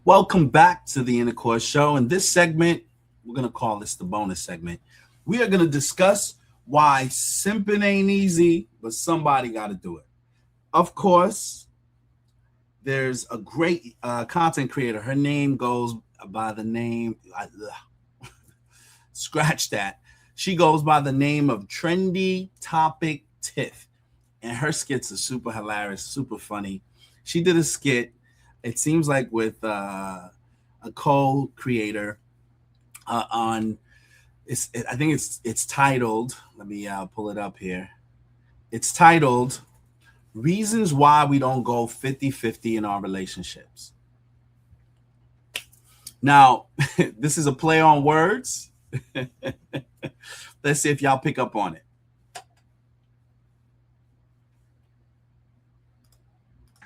Welcome back to the Intercourse Show. In this segment, we're going to call this the bonus segment. We are going to discuss why simping ain't easy, but somebody got to do it. Of course, there's a great content creator. Her name goes by the name, scratch that. She goes by the name of Trendy Topic Tiff. And her skits are super hilarious, super funny. She did a skit, it seems like with a co-creator on I think it's titled, let me pull it up here. It's titled Reasons Why We Don't Go 50-50 in Our Relationships. Now, this is a play on words. Let's see if y'all pick up on it.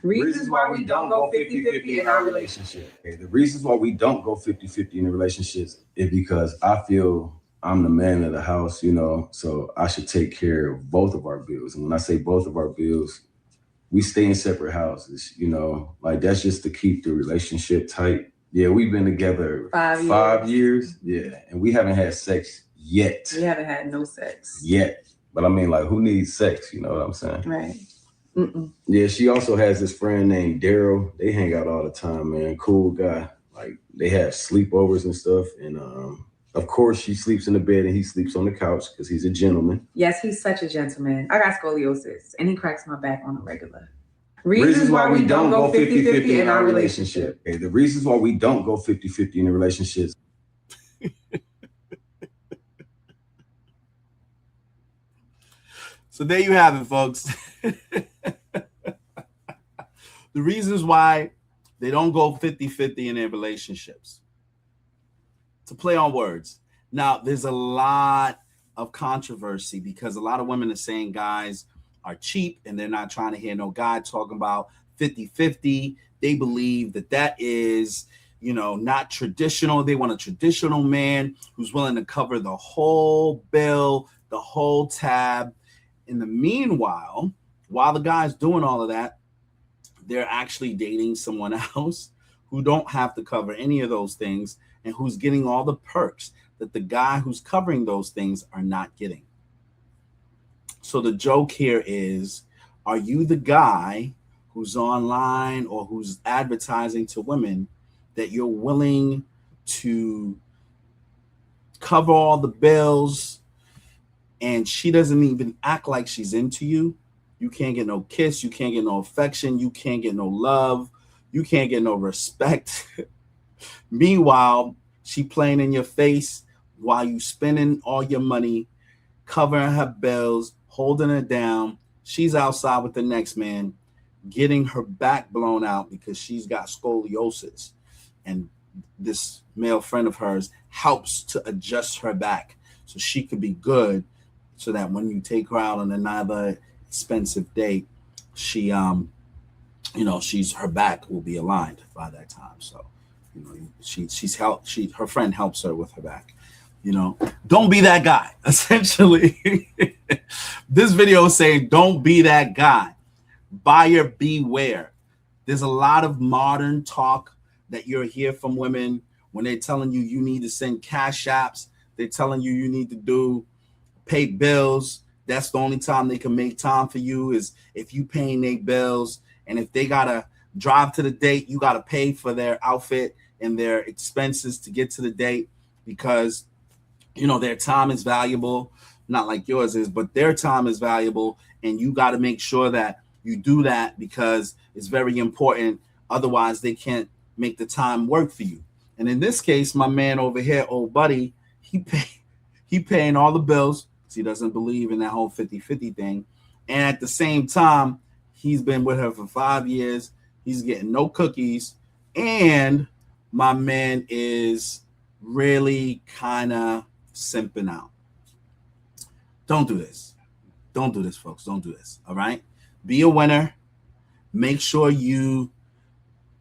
Reasons why we don't go 50-50 in our relationship. Okay, the reasons why we don't go 50-50 in the relationships is because I feel I'm the man of the house, so I should take care of both of our bills. And when I say both of our bills, we stay in separate houses, like that's just to keep the relationship tight. Yeah, we've been together 5 years. Yeah, and we haven't had sex yet. We haven't had no sex. Yet. But I mean, like, who needs sex? You know what I'm saying? Right. Yeah, she also has this friend named Daryl. They hang out all the time, man. Cool guy. Like, they have sleepovers and stuff. And of course, she sleeps in the bed and he sleeps on the couch because he's a gentleman. Yes, he's such a gentleman. I got scoliosis and he cracks my back on a regular. Reasons why we don't go 50-50 in our relationship. Okay, the reasons why we don't go 50-50 in the relationships. So there you have it, folks. The reasons why they don't go 50-50 in their relationships. To play on words. Now, there's a lot of controversy because a lot of women are saying guys are cheap and they're not trying to hear no guy talking about 50-50. They believe that is, not traditional. They want a traditional man who's willing to cover the whole bill, the whole tab. In the meanwhile, while the guy's doing all of that, they're actually dating someone else who don't have to cover any of those things and who's getting all the perks that the guy who's covering those things are not getting. So the joke here is, are you the guy who's online or who's advertising to women that you're willing to cover all the bills and she doesn't even act like she's into you? You can't get no kiss. You can't get no affection. You can't get no love. You can't get no respect. Meanwhile, she playing in your face while you spending all your money, covering her bills, holding her down. She's outside with the next man, getting her back blown out because she's got scoliosis. And this male friend of hers helps to adjust her back so she could be good, so that when you take her out on another expensive date, she she's her back will be aligned by that time. So her friend helps her with her back. Don't be that guy. Essentially, this video is saying don't be that guy. Buyer beware. There's a lot of modern talk that you'll hear from women when they're telling you need to send cash apps. They're telling you need to pay bills. That's the only time they can make time for you is if you paying their bills. And if they gotta drive to the date, you gotta pay for their outfit and their expenses to get to the date because their time is valuable, not like yours is, but their time is valuable, and you got to make sure that you do that because it's very important. Otherwise, they can't make the time work for you. And in this case, my man over here, old buddy, he paying all the bills. He doesn't believe in that whole 50-50 thing. And at the same time, he's been with her for 5 years. He's getting no cookies. And my man is really kind of simping out. Don't do this. Don't do this, folks. Don't do this. All right? Be a winner. Make sure you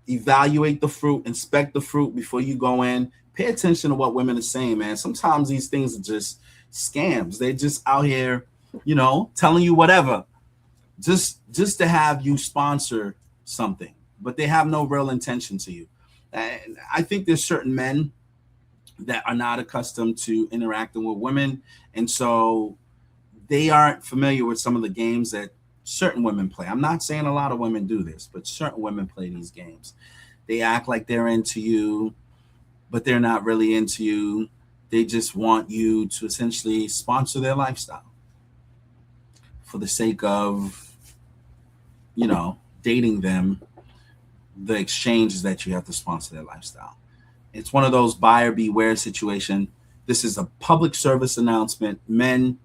evaluate the fruit, inspect the fruit before you go in. Pay attention to what women are saying, man. Sometimes these things are just scams. They're just out here, telling you whatever, just to have you sponsor something, but they have no real intention to you. And I think there's certain men that are not accustomed to interacting with women, and so they aren't familiar with some of the games that certain women play. I'm not saying a lot of women do this, but certain women play these games. They act like they're into you, but they're not really into you. They just want you to essentially sponsor their lifestyle for the sake of, dating them. The exchange is that you have to sponsor their lifestyle. It's one of those buyer beware situation. This is a public service announcement. Men,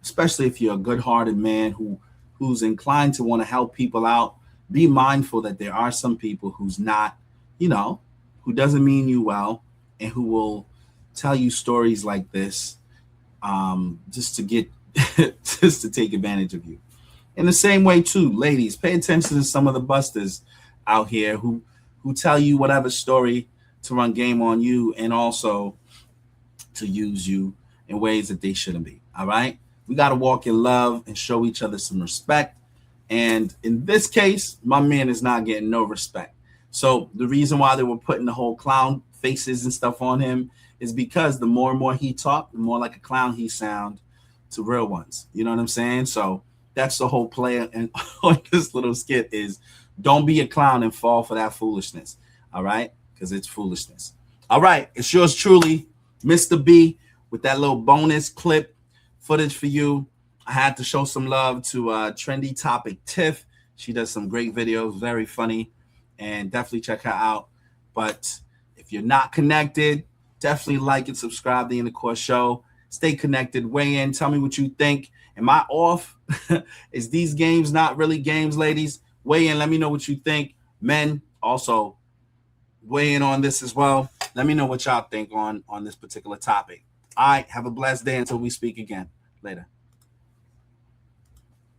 especially if you're a good-hearted man who's inclined to want to help people out, be mindful that there are some people who's not, who doesn't mean you well, and who will tell you stories like this just to take advantage of you. In the same way, too, ladies, pay attention to some of the busters out here who tell you whatever story to run game on you and also to use you in ways that they shouldn't be. All right? We got to walk in love and show each other some respect. And in this case, my man is not getting no respect. So the reason why they were putting the whole clown faces and stuff on him is because the more and more he talked, the more like a clown he sound to real ones. You know what I'm saying? So that's the whole play and on this little skit is don't be a clown and fall for that foolishness. All right? Because it's foolishness. All right. It's yours truly, Mr. B, with that little bonus clip footage for you. I had to show some love to Trendy Topic Tiff. She does some great videos, very funny, and definitely check her out. But if you're not connected, definitely like and subscribe to the In the Court Show. Stay connected. Weigh in. Tell me what you think. Am I off? Is these games not really games, ladies? Weigh in. Let me know what you think. Men, also weigh in on this as well. Let me know what y'all think on this particular topic. All right. Have a blessed day until we speak again. Later.